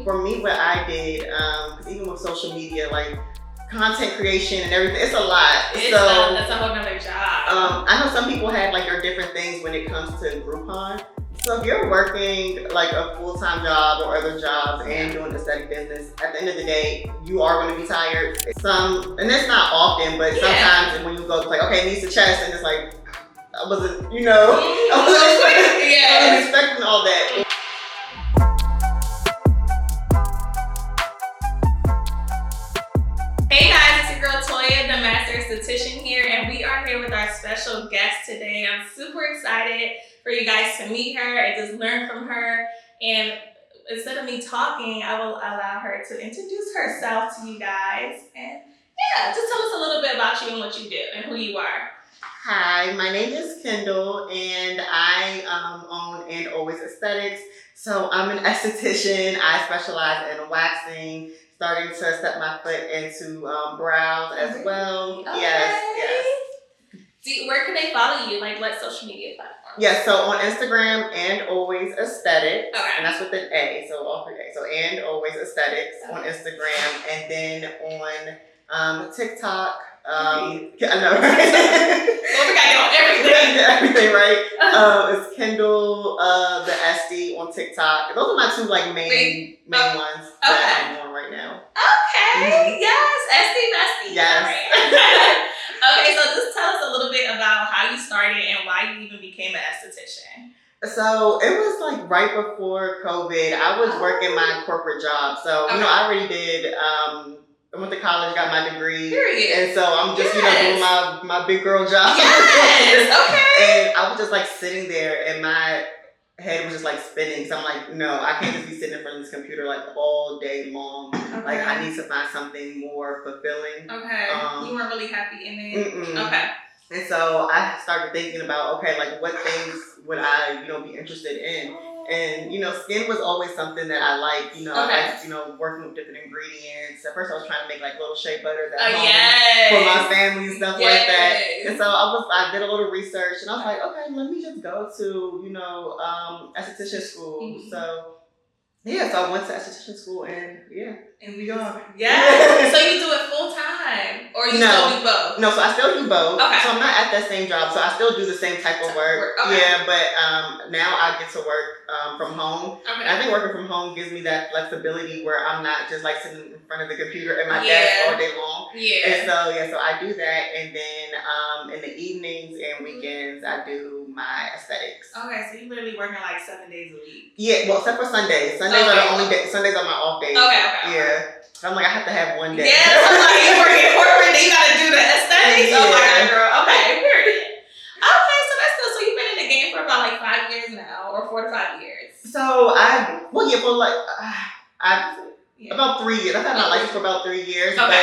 For me, what I did, because even with social media, like content creation and everything, it's a lot. That's a whole nother job. I know some people have like their different things when it comes to Groupon. So if you're working like a full-time job or other jobs and doing aesthetic business, at the end of the day, you are going to be tired. And it's not often, but sometimes when you go, it's like, okay, it needs a chest, and it's like, I wasn't expecting all that. Hey guys, it's your girl Toya, the Master Esthetician here, and we are here with our special guest today. I'm super excited for you guys to meet her and just learn from her. And instead of me talking, I will allow her to introduce herself to you guys. And just tell us a little bit about you and what you do and who you are. Hi, my name is Kendall, and I own And Always Esthetics. So I'm an esthetician. I specialize in waxing, starting to step my foot into brows as well. Okay. Yes. Where can they follow you? Like what social media platforms? Yes, so on Instagram, And Always Esthetics. Okay. And that's with an A, so all 3 A's. So And Always Esthetics on Instagram, and then on TikTok. I know, right? Well, we gotta get on everything. Everything, right? It's Kendall, the Esthie on TikTok. Those are my two like main ones that I'm on right now. Okay. Yes, Esthie. Yes. Right. Okay, so just tell us a little bit about how you started and why you even became an esthetician. So it was like right before COVID. I was working my corporate job. So, I already did, I went to college, got my degree. Period. And so I'm just, doing my big girl job. Yes, okay. And I was just like sitting there and my head was just like spinning. So I'm like, no, I can't just be sitting in front of this computer like all day long. Okay. Like I need to find something more fulfilling. Okay. You weren't really happy in it? Mm-mm. Okay. And so I started thinking about, okay, like what things would I, be interested in? And, skin was always something that I like, I like, working with different ingredients. At first I was trying to make like little shea butters at home for my family and stuff like that. And so I did a little research and I was like, okay, let me just go to, esthetician school. Mm-hmm. So I went to esthetician school and we are. Yeah. So you do it full time or you still do both? No, so I still do both. Okay. So I'm not at that same job. So I still do the same type of work. Okay. Yeah, but now I get to work from home. Okay. And I think working from home gives me that flexibility where I'm not just like sitting in front of the computer at my desk all day long. Yeah. And so I do that, and then in the evenings and weekends I do my aesthetics. Okay, so you literally working like 7 days a week. Yeah, well, except for Sundays. Sundays are the only day. Sundays are my off days. Okay. Yeah. So I'm like, I have to have one day. Yeah, so I'm like, you working corporate, then you gotta do the aesthetics. Yeah. Oh my God, girl. Okay, period. Okay, so that's good. So you've been in the game for about like 5 years now, or 4 to 5 years. So about 3 years. I've had my license for about 3 years, but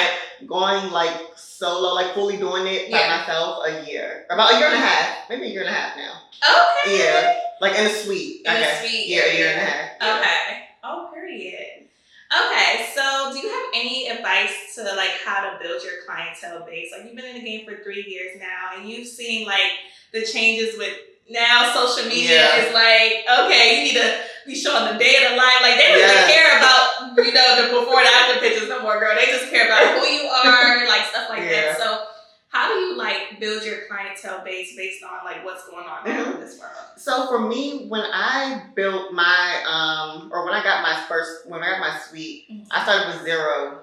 going like solo, like fully doing it by myself, a year. About a year and a half. Maybe a year and a half now. Okay. Yeah. Like in a suite. In a suite. Yeah, a year and a half. Yeah. Okay. Oh, period. Okay, so do you have any advice to like how to build your clientele base? Like you've been in the game for 3 years now and you've seen like the changes with now social media is like, okay, you need to be showing the day of the life. Like they don't even care about, the before and after pictures no more, girl. They just care about who you are, like stuff like that. So how do you like build your clientele base based on like what's going on now in this world? So for me, when I built my when I got my suite, I started with zero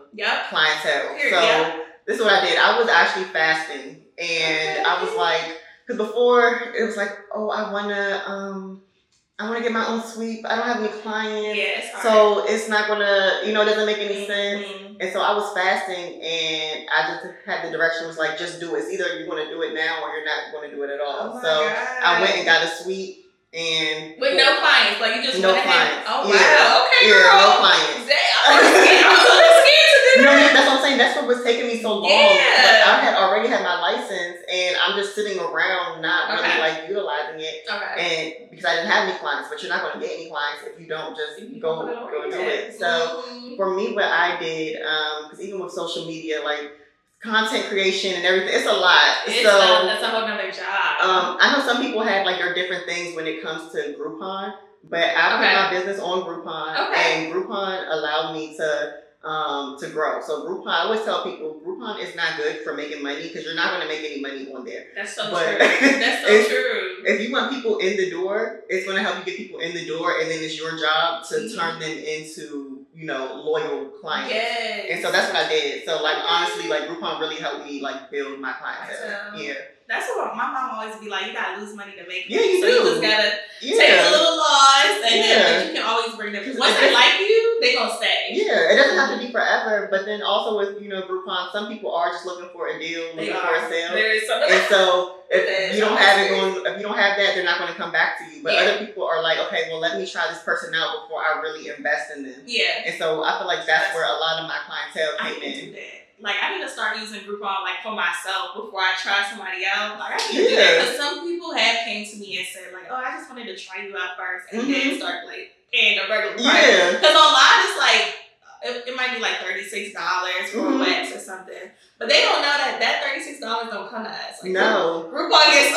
clientele. So this is what I did. I was actually fasting, and I was like, because before it was like, oh, I wanna get my own suite, but I don't have any clients. Yes. So it's not gonna, it doesn't make any sense. And so I was fasting, and I just had the direction was like, just do it. It's either you're going to do it now or you're not going to do it at all. God. I went and got a suite, and with no clients, like you just no went ahead. clients. Oh wow, okay, girl. No clients. I'm so scared to do that. That's what I'm saying. That's what was taking me so long. Like, I had already had my license, and I'm just sitting around not really like utilizing it. Okay. And because I didn't have any clients, but you're not going to get any clients if you don't just go do it. So for me, what I did, because even with social media, like content creation and everything. It's a lot. That's a whole nother job. I know some people have like their different things when it comes to Groupon, but I put my business on Groupon, and Groupon allowed me to grow. So Groupon, I always tell people, Groupon is not good for making money because you're not going to make any money on there. That's so true. That's so true. If you want people in the door, it's going to help you get people in the door, and then it's your job to turn them into, you know, loyal clients. Yes. And so that's what I did. So like honestly, like Groupon really helped me like build my clientele. Yeah. That's what my mom always be like. You gotta lose money to make it. Yeah, you so do. You just gotta take a little loss, and then like, you can always bring them. Once they like you, they gonna stay. Yeah, it doesn't have to be forever. But then also with, you know, Groupon, some people are just looking for a deal, looking for a sale. There is something. And so if you don't have it going, if you don't have that, they're not going to come back to you. But other people are like, okay, well, let me try this person out before I really invest in them. Yeah. And so I feel like that's where a lot of my clientele came in. Do that. Like, I need to start using Groupon, like, for myself before I try somebody else. Like, I need to do that. Because some people have came to me and said, like, oh, I just wanted to try you out first. And then start, like, paying the regular price. Yeah. Because online, it's like, it might be like $36 for a wax or something. But they don't know that $36 don't come to us. Like, no. Groupon gets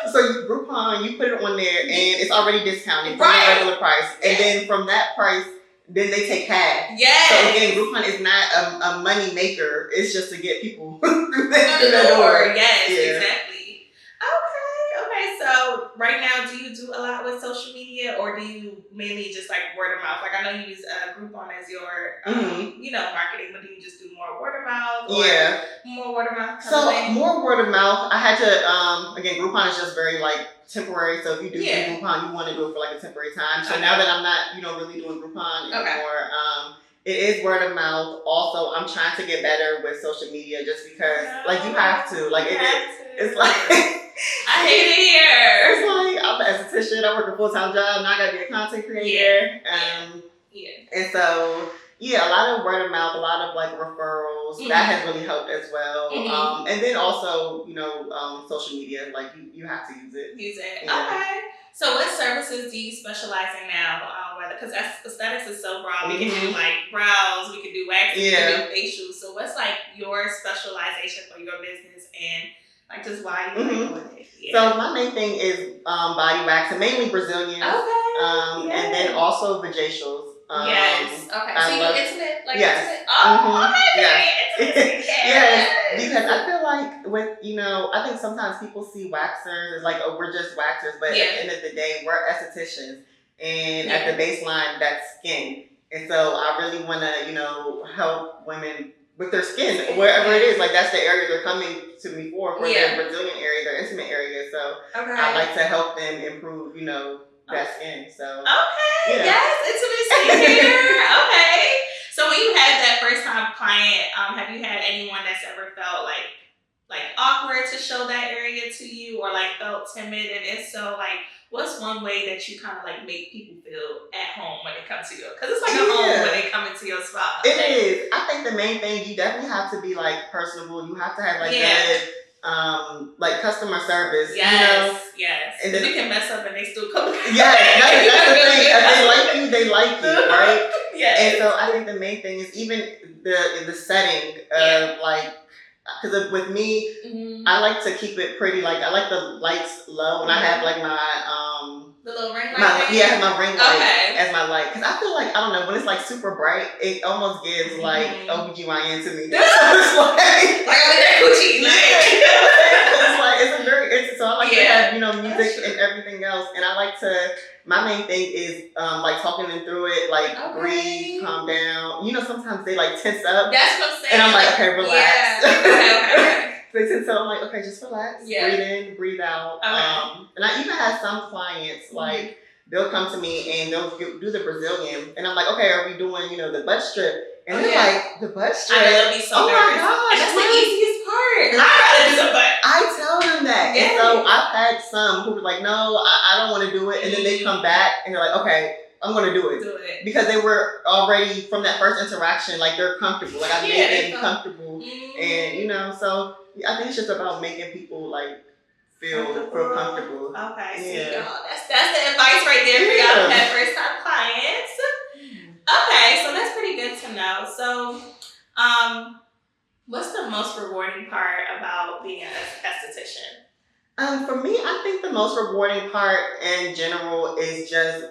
a Groupon, you put it on there and it's already discounted from the regular price. And then from that price, then they take half. Yes. So again, Groupon is not a money maker. It's just to get people through the door. Yes, exactly. Okay. So right now, do you do a lot with social media, or do you mainly just like word of mouth? Like I know you use Groupon as your, you know, marketing, but do you just do more word of mouth? Or more word of mouth. So more word of mouth. I had to again, Groupon is just very like temporary. So if you do Groupon, you want to do it for like a temporary time. So now that I'm not, you know, really doing Groupon anymore, it is word of mouth. Also, I'm trying to get better with social media just because, like, you have to. Like, it's like I hate it here. It's like I'm an esthetician. I work a full-time job. Now I gotta be a content creator. And so a lot of word of mouth, a lot of like referrals. That has really helped as well. And then also, you know, social media. Like you have to use it. Okay. So what services do you specialize in now? Because aesthetics is so broad. We can do like brows, we can do waxing, we can do facials. So what's like your specialization for your business and like just why you like doing it? So my main thing is body waxing, mainly Brazilian. And then also vajacials. Yes. Okay. So you do intimate, like intimate? Yes, because I feel like with, you know, I think sometimes people see waxers as like, oh, we're just waxers, but at the end of the day, we're estheticians, and at the baseline, that's skin. And so I really want to, you know, help women with their skin, wherever it is. Like that's the area they're coming to me for their Brazilian area, their intimate area. So I like to help them improve, you know, that skin. So intimate skincare. Okay. So when you had that first time client, have you had anyone that's ever felt like awkward to show that area to you, or like felt timid? And if so, like what's one way that you kind of like make people feel at home when they come to you? Because it's like a home when they come into your spot. It is. I think the main thing, you definitely have to be like personable. You have to have like good like customer service. Yes. And then you can mess up and they still come. That's the thing. If they like you, right? And so I think the main thing is even the setting of like, because with me, I like to keep it pretty. Like I like the lights low, and I have like my the little ring light. My ring light as my light. Because I feel like, I don't know, when it's like super bright, it almost gives like OBGYN to me. So it's like that coochie. It's a very so I like to have, you know, music and everything else, and I like to. My main thing is like talking them through it, like breathe, calm down. You know, sometimes they like tense up. That's what I'm saying. And I'm like, okay, relax. Okay. They tense up. I'm like, okay, just relax. Breathe in, breathe out. And I even had some clients like they'll come to me and they'll do the Brazilian, and I'm like, okay, are we doing, you know, the butt strip? And they're like, the butt strip. I know, be so nervous. My gosh, and that's the easiest part. I gotta do the butt. I tell them that. And so I've had some who were like, no, I don't want to do it. And then they come back and they're like, okay, I'm going to do it. Because they were already, from that first interaction, like they're comfortable. Like I made them comfortable. And, you know, so I think it's just about making people like feel comfortable. Okay, see y'all. That's the advice right there for y'all who have first time clients. Okay, so that's pretty good to know. So, What's the most rewarding part about being an esthetician? For me, I think the most rewarding part in general is just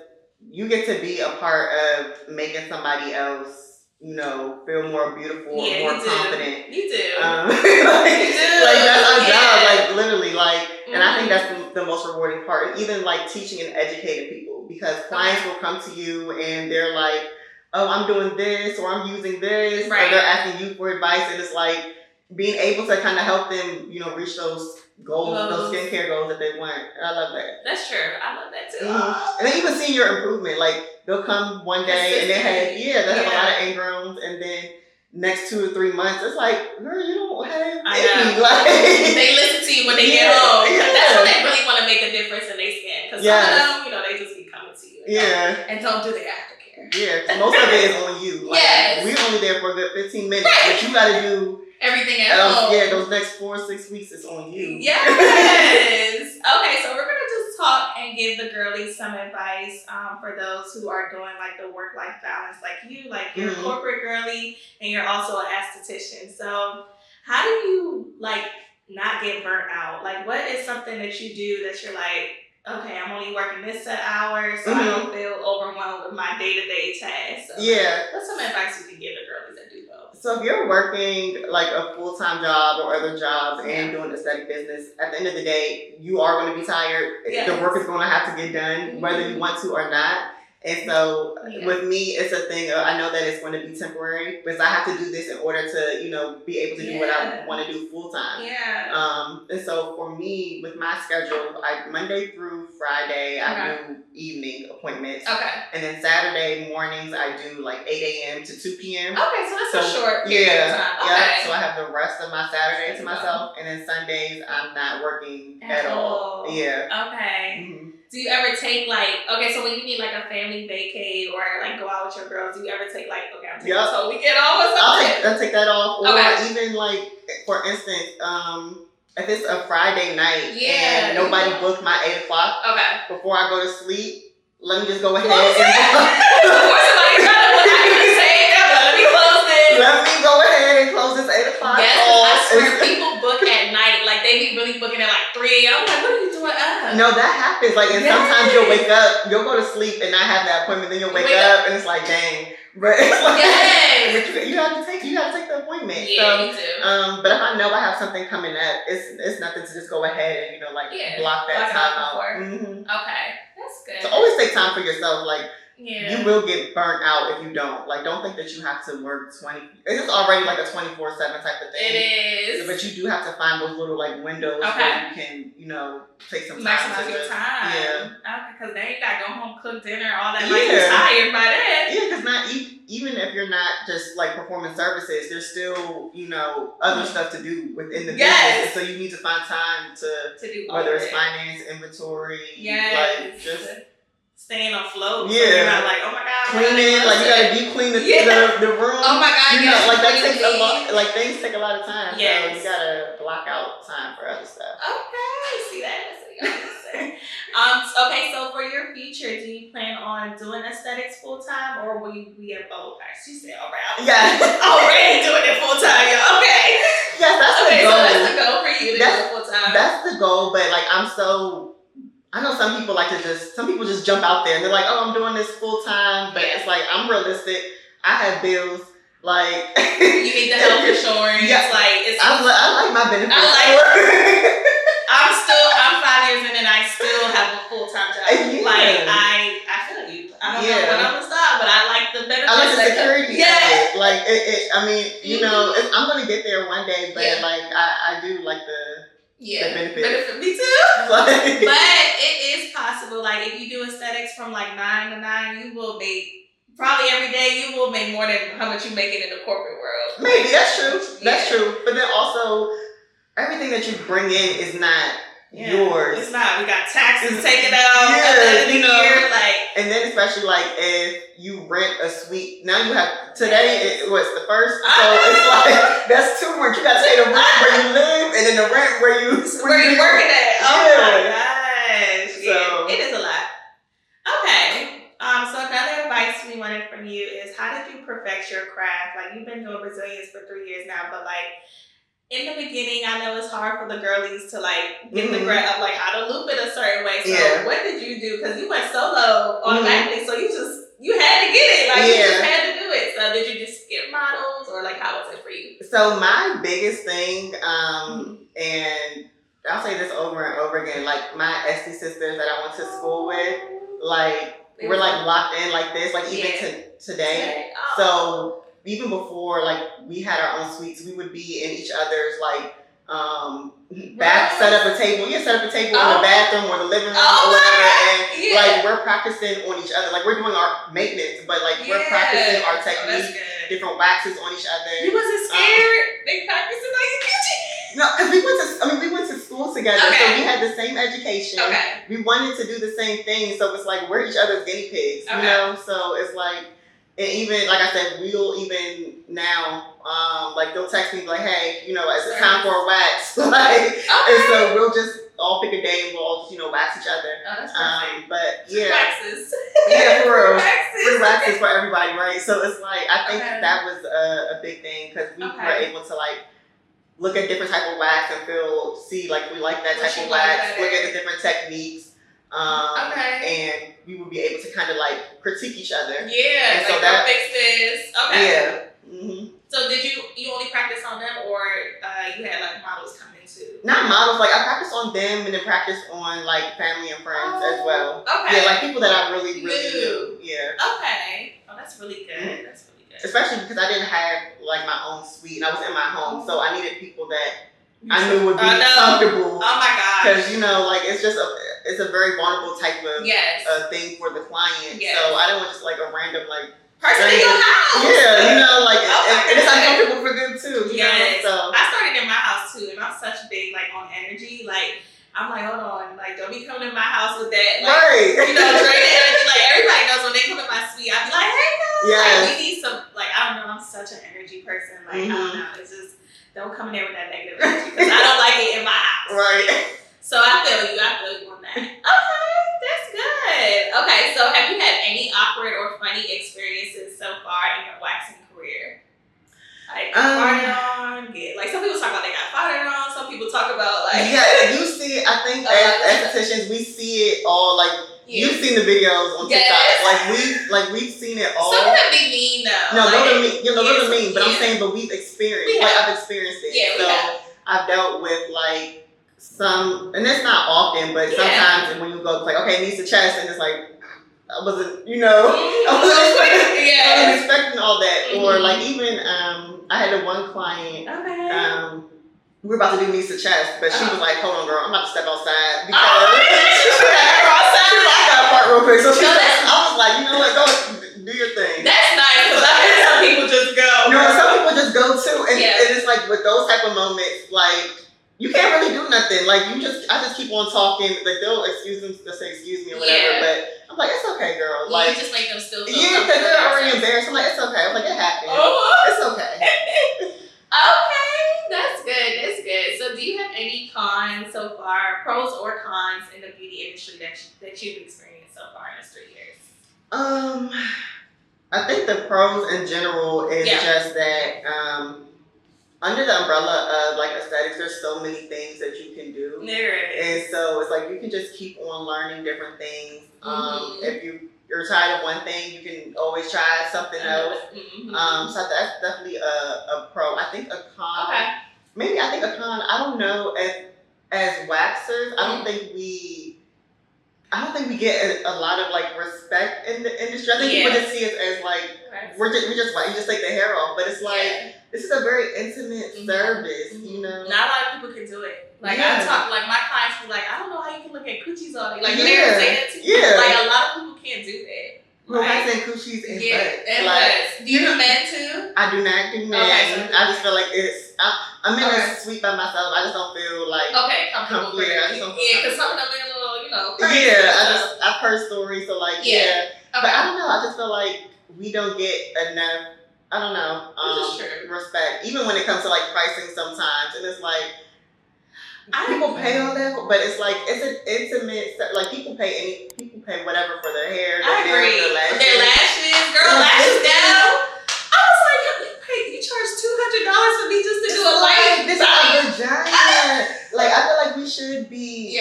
you get to be a part of making somebody else, feel more beautiful or more confident. You do. Like that's our job, like literally, like, and I think that's the most rewarding part. Even like teaching and educating people, because clients will come to you and they're like, "Oh, I'm doing this, or I'm using this," or they're asking you for advice, and it's like being able to kind of help them, reach those goals, those skincare goals that they want. And I love that. That's true. I love that too. And then you can see your improvement. Like they'll come one day and they have a lot of ingrowns, and then next 2 or 3 months, it's like, girl, you don't have any. Like they listen to you when they get home. Yeah. That's when they really want to make a difference in their skin. Because some of them, they just be coming to you. And don't do the aftercare. Yeah, because most of it is on you. Like, we're only there for a good 15 minutes, but you got to do everything at home. Yeah, those next 4 or 6 weeks is on you. Yes. Okay, so we're gonna just talk and give the girlies some advice for those who are doing like the work-life balance, like you, like you're a corporate girly and you're also an esthetician. So how do you like not get burnt out? Like, what is something that you do that you're like, okay, I'm only working this set hours, so I don't feel overwhelmed with my day-to-day tasks. So what's some advice you can give the girlies that do both? So if you're working like a full-time job or other jobs and doing aesthetic business, at the end of the day, you are going to be tired. The work is going to have to get done, whether you want to or not. And so with me, it's a thing of, I know that it's going to be temporary, because I have to do this in order to, be able to do what I want to do full time. And so for me, with my schedule, Monday through Friday, I do evening appointments. And then Saturday mornings, I do like 8 a.m. to 2 p.m. Okay, so that's a short period of time. Yeah, so I have the rest of my Saturday to myself. And then Sundays, I'm not working at all. Yeah. Okay. Do you ever take so when you need like a family vacay or like go out with your girls, do you ever take like, okay, I'm taking this whole weekend off or something? I'll take that off. Or even like, for instance, if it's a Friday night and nobody booked my 8 o'clock before I go to sleep, let me just go ahead before somebody try to book, I can say, let me close this. Let me go ahead and close this 8 o'clock. Yes, I swear people book at night. Like they be really booking at like 3 a.m. I'm like, what are you doing up? No, that happens. Like, and sometimes you'll wake up, you'll go to sleep and not have that appointment, then you'll wake up and it's like, dang. But it's like, you gotta take the appointment. Yeah, you do. But if I know I have something coming up, it's nothing to just go ahead and block that time out. Okay, that's good. So always take time for yourself. Like, you will get burnt out if you don't. Like, don't think that you have to work 20. It's already like a 24/7 type of thing. It is. But you do have to find those little like windows where you can, take some time. Maximize your time. Yeah. Okay, because then you gotta go home, cook dinner, all that. Like, you're tired by then. Yeah, because even if you're not just like performing services, there's still, other stuff to do within the business. And so you need to find time to do whether it's finance, inventory, like just staying afloat. Yeah. So you're not like, oh my God. Cleaning, like you gotta deep clean the room. Oh my God. Like that takes a lot, like things take a lot of time. Yes. So you gotta block out time for other stuff. Okay, see that? Okay, so for your future, do you plan on doing aesthetics full time, or will you be at both? She said, all right. Already doing it full time, y'all. Okay. Yes, that's the goal. So that's the goal for you to do it full time. That's the goal, but like I know some people just jump out there and they're like, oh, I'm doing this full time, but it's like, I'm realistic. I have bills. Like, you need the health insurance. I like my benefits. I'm 5 years in and I still have a full time job. Like, I feel you. I don't know when I'm gonna stop, but I like the benefits. I like the security. Yeah. Like I mean, I'm gonna get there one day, but like I do like the benefit. Me too. But it is possible. Like, if you do aesthetics from like 9 to 9, you will make probably every day. You will make more than how much you making in the corporate world. Maybe that's true. That's true. But then also, everything that you bring in is not yours. It's not. We got taxes taken out at the end of the year. Like, and then especially like if you rent a suite, now you have today. It was the first, so it's like that's too much. You got to pay the rent where you live, and then the rent where you working at. Oh my gosh! So it is a lot. Okay. So another advice we wanted from you is, how did you perfect your craft? Like, you've been doing Brazilians for 3 years now, but like, in the beginning, I know it's hard for the girlies to like get the grab up, like how to loop it a certain way. So what did you do? Because you went solo automatically, so you had to get it. Like, you just had to do it. So did you just skip models, or like, how was it for you? So my biggest thing, and I'll say this over and over again, like my Esthie sisters that I went to school with, like we're like locked in like this, like even today. So even before like we had our own suites, we would be in each other's like set up a table in the bathroom or the living room or whatever, and like we're practicing on each other, like we're doing our maintenance, but like we're practicing our technique, different waxes on each other. You wasn't scared? They practicing on your kitchen? No, because we went to school together, so we had the same education. We wanted to do the same thing, so it's like we're each other's guinea pigs, you know. So it's like, and even like I said, we'll even now, like they'll text me like, hey, you know, it's time for a wax, like, and so we'll just all pick a day and we'll all just, you know, wax each other. Oh, that's perfect. But yeah, waxes. Yeah, for real, free waxes for everybody, right? So it's like I think that was a big thing, because we were able to like look at different type of wax and see like we like that type of wax, look at the different techniques, and we would be able to kind of like critique each other. Yeah, and so like, that fix this. Yeah. So did you only practice on them, or you had like models come in too? Not models, like I practiced on them and then practiced on like family and friends as well. Yeah, like people that I really knew. Yeah. Okay. Oh, that's really good. That's really good. Especially because I didn't have like my own suite and I was in my home, so I needed people that I knew would be comfortable. Oh my gosh. Because you know, like it's a very vulnerable type of thing for the client. So I didn't want just like a random like person in your house. Yeah, you know, like and it's uncomfortable for them too. You know? So I started in my house too, and I'm such big like on energy. Like I'm like, hold on, like don't be coming to my house with that, like, you know, draining energy. Like everybody knows when they come in my suite, I be like, hey guys, like we need some. Like I don't know, I'm such an energy person. Like I don't know, it's just don't come in there with that negative energy, because I don't like it in my house. Right. So I feel you on that. Okay, that's good. Okay, so have you had any awkward or funny experiences so far in your waxing career? Like farted on, like some people talk about they got farted on. Some people talk about like you see. I think as estheticians we see it all. Like you've seen the videos on TikTok. Like we've seen it all. Some of them be mean though. No, those are mean. You know, those are mean. But I'm saying, but we've experienced. Like I've experienced it. Yeah, so I've dealt with like some, and it's not often, but sometimes when you go like, okay, it needs a chest, and it's like I wasn't, you know, I wasn't expecting all that, or like even I had one client. We were about to do knees to chest, but she was like, hold on girl, I'm about to step outside because I got a part real quick. So I was like, you know what, go do your thing. That's nice, because I heard some people just go. No, some people just go too, and it's like with those type of moments, like you can't really do nothing. Like I just keep on talking. Like they'll say excuse me or whatever, but I'm like, it's okay, girl. Like you just make them still feel because they're already embarrassed. I'm like, it's okay. I'm like, it happens. It's okay. Okay, that's good. That's good. So, do you have any cons so far, pros or cons in the beauty industry that you've experienced so far in this 3 years? I think the pros in general is just that under the umbrella of like aesthetics, there's so many things that you can do. There is. And so it's like you can just keep on learning different things. If you're tired of one thing, you can always try something else. So that's definitely a pro. I think a con. Maybe I think a con. I don't know. As waxers, I don't think we get a lot of like respect in the industry. I think people just see us as like we just white. You just take the hair off, but it's like this is a very intimate service. You know, not a lot of people can do it. Like I talk, like my clients be like, I don't know how you can look at coochies all day. Like they say that to me. Like a lot of people can't do that. Well, I say coochies and butts. And butts. Do you do men too? I do not do men. I just feel like I'm in a suite by myself. I just don't feel like comfortable. I just don't feel because some of them are a little, you know, crazy. I've heard stories, so like but I don't know. I just feel like we don't get enough. I don't know respect, even when it comes to like pricing sometimes, and it's like People pay all that, but it's like it's an intimate. Like people pay whatever for their hair, their nails, their lashes. Their lashes, girl, lashes down. I was like, you charge $200 for me just to do a light. This is a vagina. Like I feel like we should be,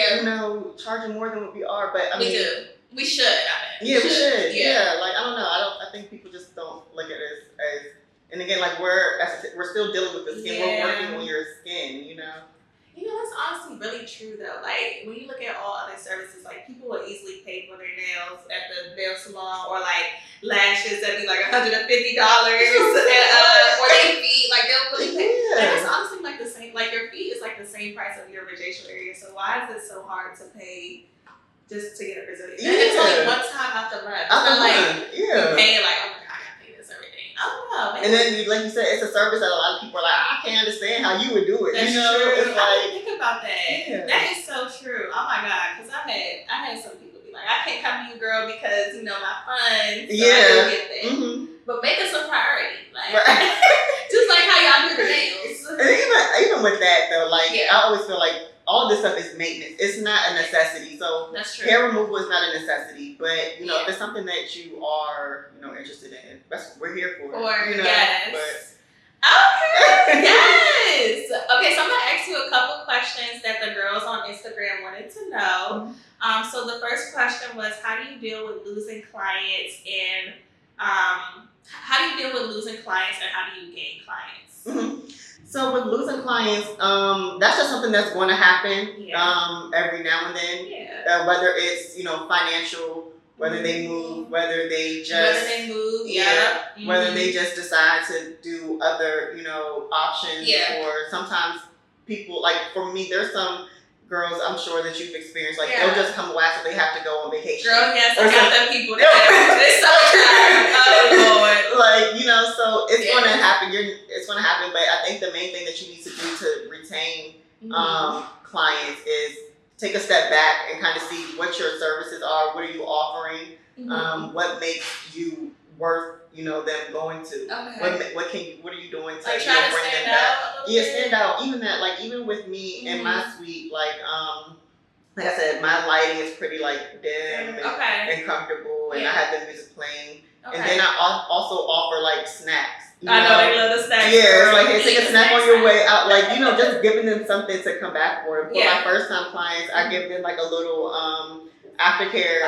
charging more than what we are. But I mean, we do. We should. We should. Yeah. Like I don't know. I think people just don't look at it as. And again, like we're still dealing with the skin. We're working on your skin. That's honestly really true though. Like when you look at all other services, like people will easily pay for their nails at the nail salon or like lashes that'd be like $150 or their feet, like they'll really pay. And it's honestly like the same. Like your feet is like the same price of your vaginal area. So why is it so hard to pay just to get a Brazilian? And it's only one time out the month. It's not like you paying like, oh my god, I gotta pay this everything. I don't know. And then, like you said, it's a service that a lot of people are like, I can't understand how you would do it. That's true. It's like, I didn't think about that. Yeah. That is so true. Oh my god, because I had some people be like, I can't come to you, girl, because my funds. So I don't get that. But make us a priority, like just like how y'all do the nails. And even with that though, like I always feel like all this stuff is maintenance. It's not a necessity. So that's true. Hair removal is not a necessity, but if it's something that you are interested in, that's what we're here for. Yes. But, okay. Yes. Okay, so I'm gonna ask you a couple questions that the girls on Instagram wanted to know. So the first question was, how do you deal with losing clients and how do you gain clients? So with losing clients, that's just something that's going to happen every now and then. Whether it's financial, whether they move, whether they just decide to do other options, or sometimes people like for me, there's some girls I'm sure that you've experienced like they'll just come whack so they have to go on vacation. Girl, yes, I got them people that it's so oh Lord. Like, so it's gonna happen. It's gonna happen, but I think the main thing that you need to do to retain clients is take a step back and kind of see what your services are, what are you offering, what makes you worth them going to. Okay. What are you doing to like try to bring stand them back? out Stand out. Even with me in my suite, like I said, my lighting is pretty like dim and comfortable, and I have the music playing. And then I also offer like snacks. I know they love the snacks. Yeah, it's like, hey, take a snack on your way out. Like, just giving them something to come back for. And for my first time clients, I give them like a little aftercare.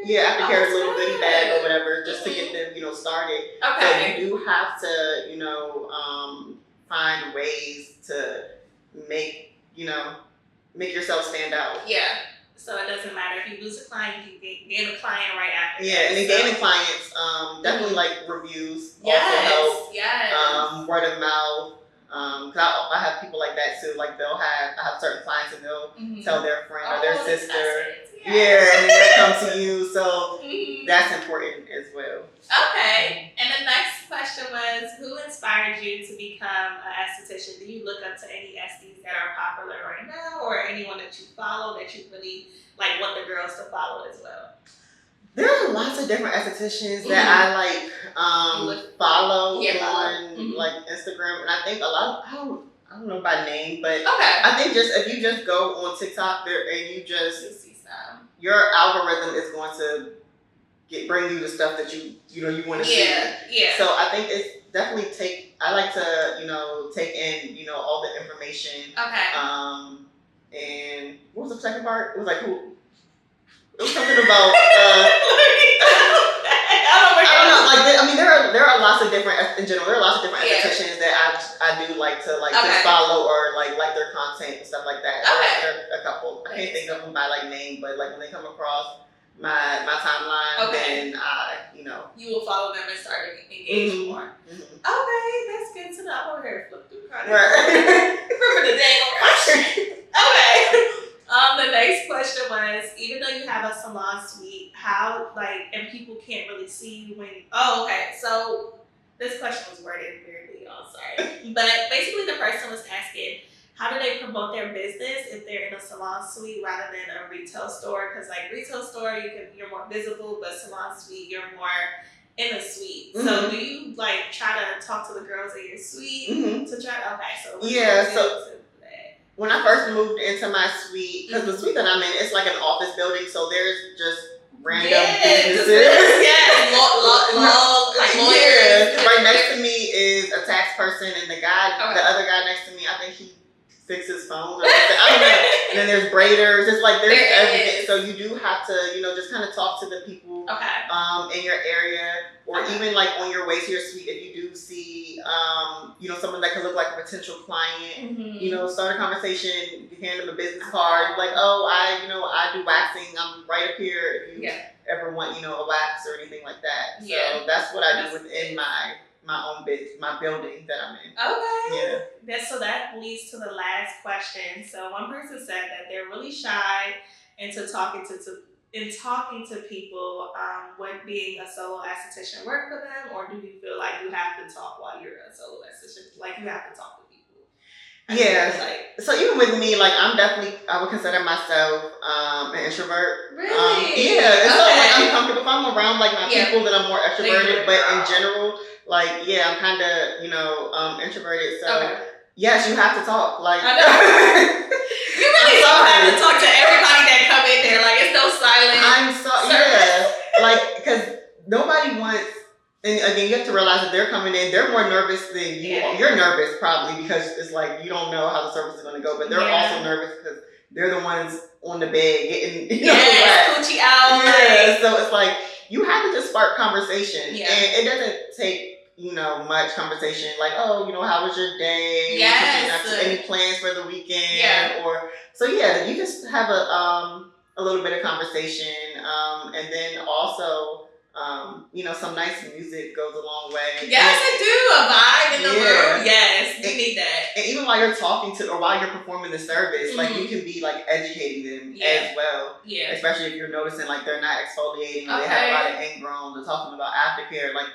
Aftercare, a little goodie bag or whatever, just to get them, started. So you do have to, find ways to make yourself stand out. Yeah. So it doesn't matter if you lose a client, you can gain a client right after. Yeah, and then gaining clients, definitely like reviews also help. Yes. Word of mouth. Cause I have people like that too. Like I have certain clients and they'll tell their friend or their sister. And then they come to you. So that's important as well. Okay. And the next question was, who inspired you to become an esthetician? Do you look up to any esthees that are popular right now, or anyone that you follow that you really like want the girls to follow as well? There are lots of different estheticians that I like follow on like Instagram, and I think a lot of I don't know by name, but I think if you just go on TikTok there and you just see some, your algorithm is going to bring you the stuff that you want to see. Yeah. So I think it's definitely I like to take in all the information. And what was the second part? It was like who. It was something about. I don't know. Like there are lots of different in general. There are lots of different estheticians that I do like to just follow or like their content and stuff like that. There are a couple. I can't think of them by like name, but like when they come across my timeline, then you will follow them and start engaging more. Okay, that's good to know. I'm over here flip through cards. Remember the dang question. Okay. The next question was, even though you have a salon suite, how and people can't really see you when so this question was worded weirdly, sorry. But basically the person was asking, how do they promote their business if they're in a salon suite rather than a retail store? Because retail store you're more visible, but salon suite you're more in a suite. So do you try to talk to the girls in your suite to try to when I first moved into my suite, because the suite that I'm in, it's like an office building, so there's just random businesses. Lawyers. Right next to me is a tax person, and the other guy next to me, I think he fixes phones or something. I don't know. And then there's braiders. It's like there's everything. So you do have to, just kind of talk to the people in your area, or even like on your way to your suite, if you do see, someone that could look like a potential client, start a conversation, hand them a business card, like, oh, I do waxing. I'm right up here if you ever want, a wax or anything like that. So that's what I do within my own business, my building that I'm in. Okay. Yeah. So that leads to the last question. So one person said that they're really shy into talking to people. Would being a solo esthetician work for them, or do you feel like you have to talk while you're a solo esthetician? Like you have to talk to people. So even with me, like I would consider myself an introvert. Really? So like I'm comfortable if I'm around like my people, then I'm more extroverted. But in general, like I'm kind of introverted. So yes, you have to talk. Like I know. You really have to talk to everybody that come in there. Like it's no silence. Because nobody wants. And again, you have to realize that they're coming in. They're more nervous than you are. You're nervous probably because it's like you don't know how the service is going to go, but they're also nervous because they're the ones on the bed getting coochie out. So it's like you have to just spark conversation, and it doesn't take much conversation. Like, oh, how was your day? Any plans for the weekend? Or you just have a little bit of conversation, and then also. Some nice music goes a long way. Yes, it do. A vibe in the room. Yes, you need that. And even while you're talking to, or while you're performing the service, like you can be like educating them as well. Yeah. Especially if you're noticing like they're not exfoliating, or they have a lot of ingrowns, or talking about aftercare. Like,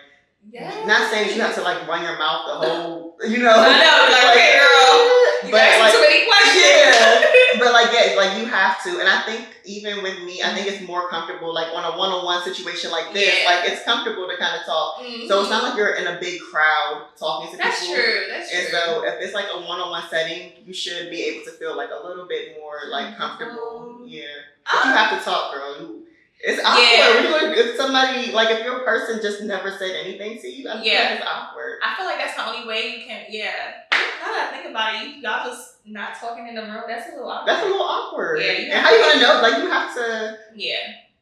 not saying that you have to like run your mouth the whole, I know, like, okay, girl, you asked too many questions. Like you have to. And I think even with me, I think it's more comfortable, like on a one-on-one situation like this, like it's comfortable to kind of talk. So it's not like you're in a big crowd talking to people. That's true. And so if it's like a one-on-one setting, you should be able to feel like a little bit more like comfortable. But you have to talk, girl. It's awkward. If somebody, like, if your person just never said anything to you, I feel like it's awkward. I feel like that's the only way you can, now that I think about it, y'all just not talking in the room, that's a little awkward. And how you gonna know? Like, you have to.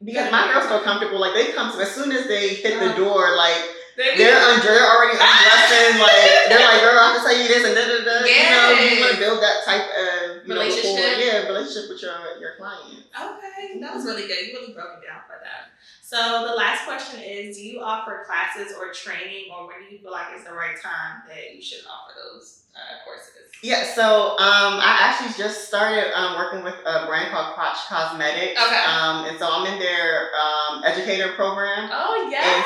Because my girls feel comfortable. Like, they come to, as soon as they hit the door, like, they're already undressing. Like, they're like, girl, I have to tell you this and da-da-da. You want to build that type of relationship. Relationship with your client. Okay, that was really good. You really broke it down for them. So the last question is, do you offer classes or training, or when do you feel like it's the right time that you should offer those courses? So I actually just started working with a brand called Crotch Cosmetics. And so I'm in their educator program. Oh, yes. And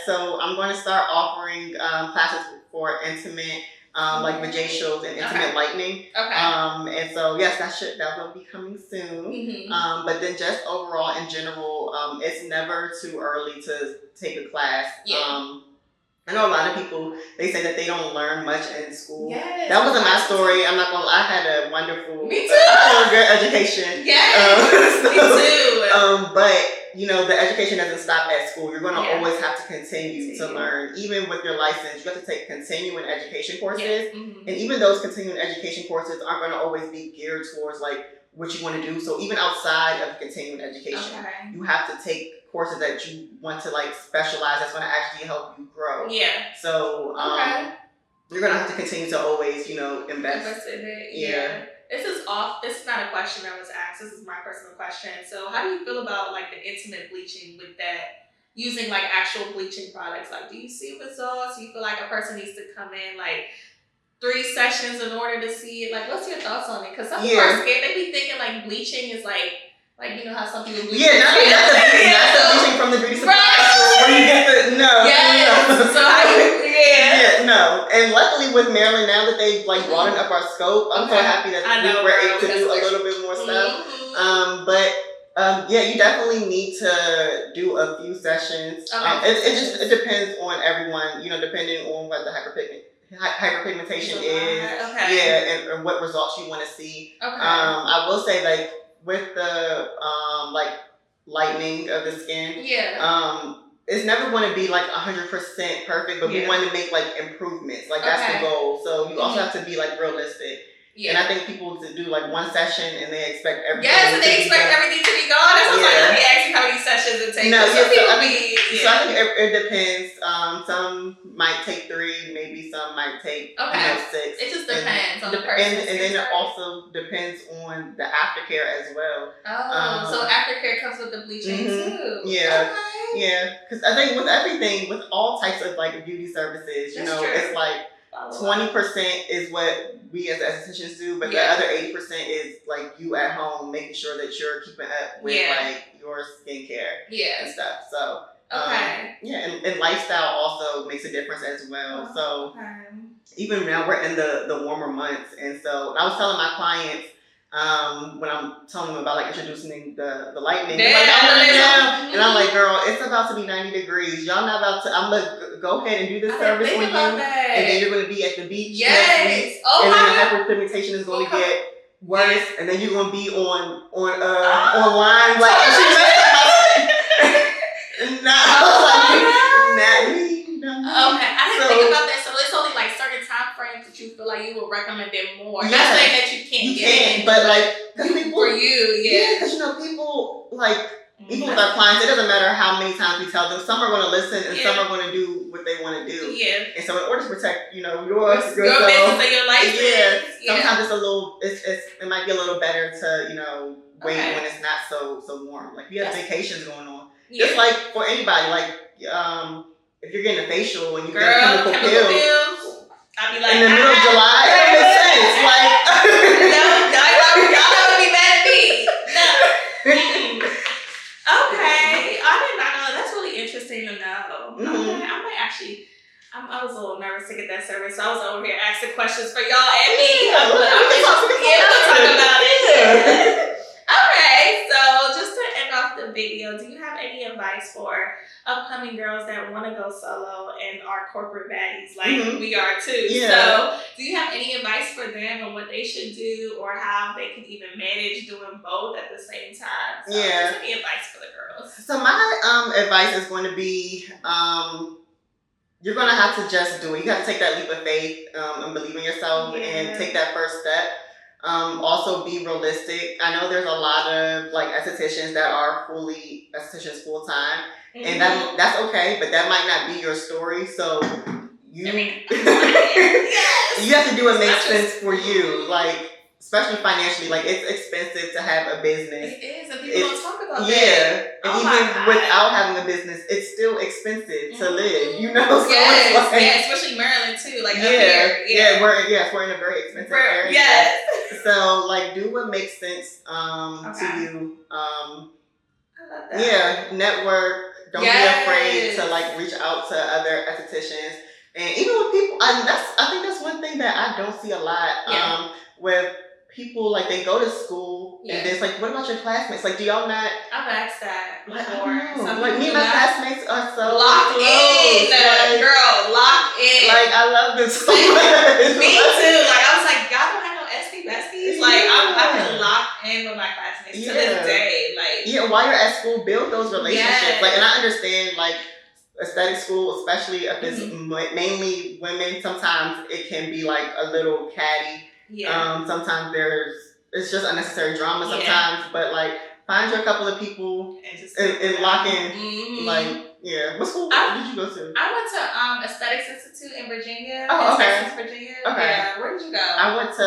so I'm going to start offering classes for intimate, like vajacials and intimate lightening. And so that will be coming soon. But then just overall in general, it's never too early to take a class. I know a lot of people, they say that they don't learn much in school. That wasn't my story. I'm not gonna lie. I had a wonderful, me too. Good education. Me too. But the education doesn't stop at school. You're gonna always have to continue to learn. Even with your license, you have to take continuing education courses. And even those continuing education courses aren't gonna always be geared towards like what you want to do. So even outside of continuing education, you have to take courses that you want to like specialize that's going to actually help you grow. So you're going to have to continue to always, invest in it. This is not a question that was asked. This is my personal question. So how do you feel about like the intimate bleaching with that, using like actual bleaching products? Like, do you see results? Do you feel like a person needs to come in like 3 sessions in order to see it? Like, what's your thoughts on it? Because some people are scared. They be thinking like bleaching is like how some people bleach. Not the bleaching from the beauty supply store where you get the So how do you no. And luckily with Maryland, now that they've like broadened up our scope, I'm so happy that we're able to do a little bit more stuff. You definitely need to do a few sessions. It depends on everyone, depending on what the hyperpigmentation is. Okay. Yeah, and what results you want to see. Okay. I will say, like, with the like lightening of the skin, it's never going to be like 100% perfect, but we want to make like improvements. Like that's the goal. So you also have to be like realistic. Yeah. And I think people to do like one session and they expect everything. Yes, and they expect everything to be gone. That's what like, let me ask you how many sessions it takes. No, so I think it depends. Some might take 3, maybe some might take 6. It just depends on the person. And then it also depends on the aftercare as well. Oh, so aftercare comes with the bleaching too. Yeah. Okay. Yeah, because I think with everything, with all types of like beauty services, you know, it's like 20% is what we as estheticians do, but the other 80% is like you at home making sure that you're keeping up with like your skincare and stuff. So and lifestyle also makes a difference as well. So even now we're in the warmer months, and so I was telling my clients when I'm telling them about like introducing the lightning, like, and I'm like, girl, it's about to be 90 degrees. Y'all not about to. I'm gonna go ahead and do this service with you, and then you're gonna be at the beach next week, and then the hyperpigmentation is going to get worse, and then you're gonna be on online like. Okay, I didn't think about that. So it's only like certain time frames that you feel like you would recommend it more. Not saying that you can't, but like people, for you, because you know people like even with our clients, it doesn't matter how many times we tell them. Some are going to listen and some are going to do what they want to do. Yeah. And so in order to protect, you know, your business and your life. Sometimes it's a little. It might be a little better to wait when it's not so warm. Like if you have vacations going on, just like for anybody, like if you're getting a facial and you get chemical pills, I'd be like, in the middle of July, it don't make sense. Like, y'all would be mad at me. No. Okay, I did not know. That's really interesting to know. Okay, I might actually. I was a little nervous to get that service, so I was over here asking questions for y'all and me. We'll talk about it. Okay, so just to end off the video, do you have any advice for upcoming girls that want to go solo and are corporate baddies like we are too? So do you have any advice for them on what they should do or how they can even manage doing both at the same time? So just any advice for the girls. So my advice is going to be you're going to have to just do it. You have to take that leap of faith and believe in yourself and take that first step. Also be realistic. I know there's a lot of like estheticians that are estheticians full time, and that's okay, but that might not be your story. So you you have to do what makes sense for you, like especially financially. Like it's expensive to have a business. It is, and people don't talk about that. Yeah, and even without having a business, it's still expensive to live. You know, so especially Maryland too. Like up here, we're in a very expensive area. Yes. So like, do what makes sense to you. I love that. Network. Don't be afraid to like reach out to other estheticians, and even with people. I think that's one thing that I don't see a lot. With people, like they go to school and it's like, what about your classmates? Like, do y'all not? I've asked that before. Like me and my classmates are so locked in, girl, locked in. Like I love this so much. Me too. Like I was like, y'all don't have no Esthie besties. Like I've been locked in with my classmates to this day. Like while you're at school, build those relationships. Like, and I understand like aesthetic school, especially if it's mainly women. Sometimes it can be like a little catty. Sometimes it's just unnecessary drama sometimes, but like find your couple of people and lock in. Like, what school did you go to? I went to Esthetics Institute in Virginia. Okay. Virginia. Okay. Yeah. Where did you go? I went to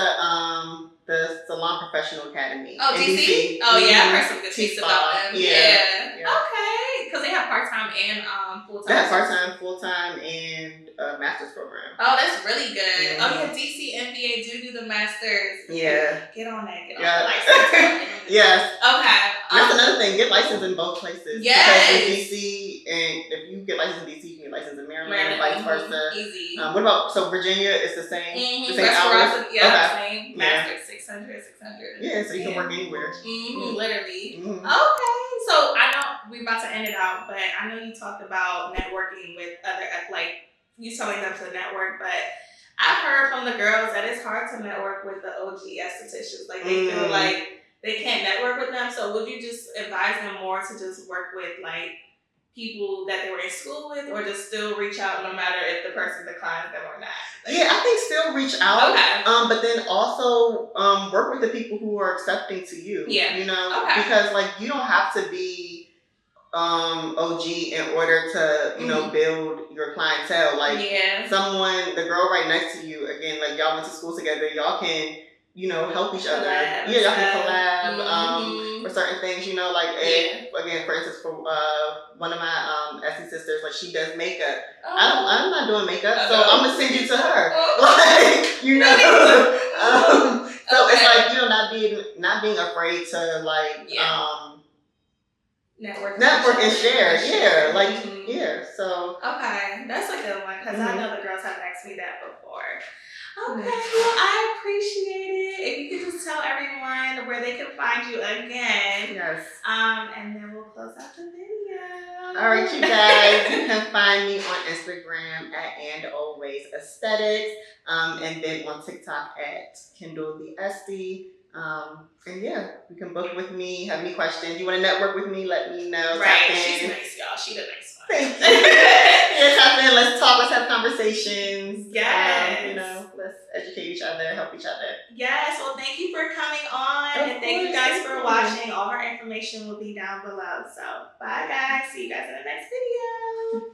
the Salon Professional Academy. Oh, in DC? Oh yeah, I've heard some good things about them. Yeah. Okay. Because they have part-time and full-time. They have part-time, full-time, and a master's program. Oh, that's really good. Oh yeah, DC MBA do the masters. Yeah. Get on that. Get on the license. Yes. Okay. That's another thing. Get licensed in both places. Yes. Because in DC, and if you get licensed in DC, you can get licensed in Maryland and vice versa. Easy. What about, so Virginia is the same? The same hours? Okay. Same. Master's 600. Yeah, so you can work anywhere. Literally. Okay. So I know we're about to end it out, but I know you talked about networking with other, like, you telling them to network, but I've heard from the girls that it's hard to network with the OG estheticians. Like they feel like they can't network with them. So would you just advise them more to just work with like people that they were in school with, or just still reach out no matter if the person declines them or not? Like, yeah, I think still reach out. Okay. But then also work with the people who are accepting to you. Yeah. You know, Okay. because like you don't have to be OG in order to, you know, build your clientele. Like someone, the girl right next to you, again, like y'all went to school together, y'all can, you know, help each other. Yeah, y'all can collab for certain things, you know, like again, for instance, for one of my Esthie sisters, like she does makeup. I'm not doing makeup, so I'm gonna send you to her. Like, you know. So it's like, you know, not being afraid to like network and share. Yeah, like so okay, that's a good one, because I know the girls have asked me that before. Okay, well, I appreciate it. If you could just tell everyone where they can find you again. Yes. And then we'll close out the video. All right, you guys, you can find me on Instagram at @AndAlwaysEsthetics, and then on TikTok at Kendall the Esthie. And yeah, you can book with me, have any questions. You want to network with me, let me know. Right, she's nice, y'all. She the nice one. Thank you. Yeah, tap in, let's talk, let's have conversations. Yes. You know, let's educate each other, help each other. Yes, well, thank you for coming on, and thank you guys for watching. All her information will be down below. So, bye guys. See you guys in the next video.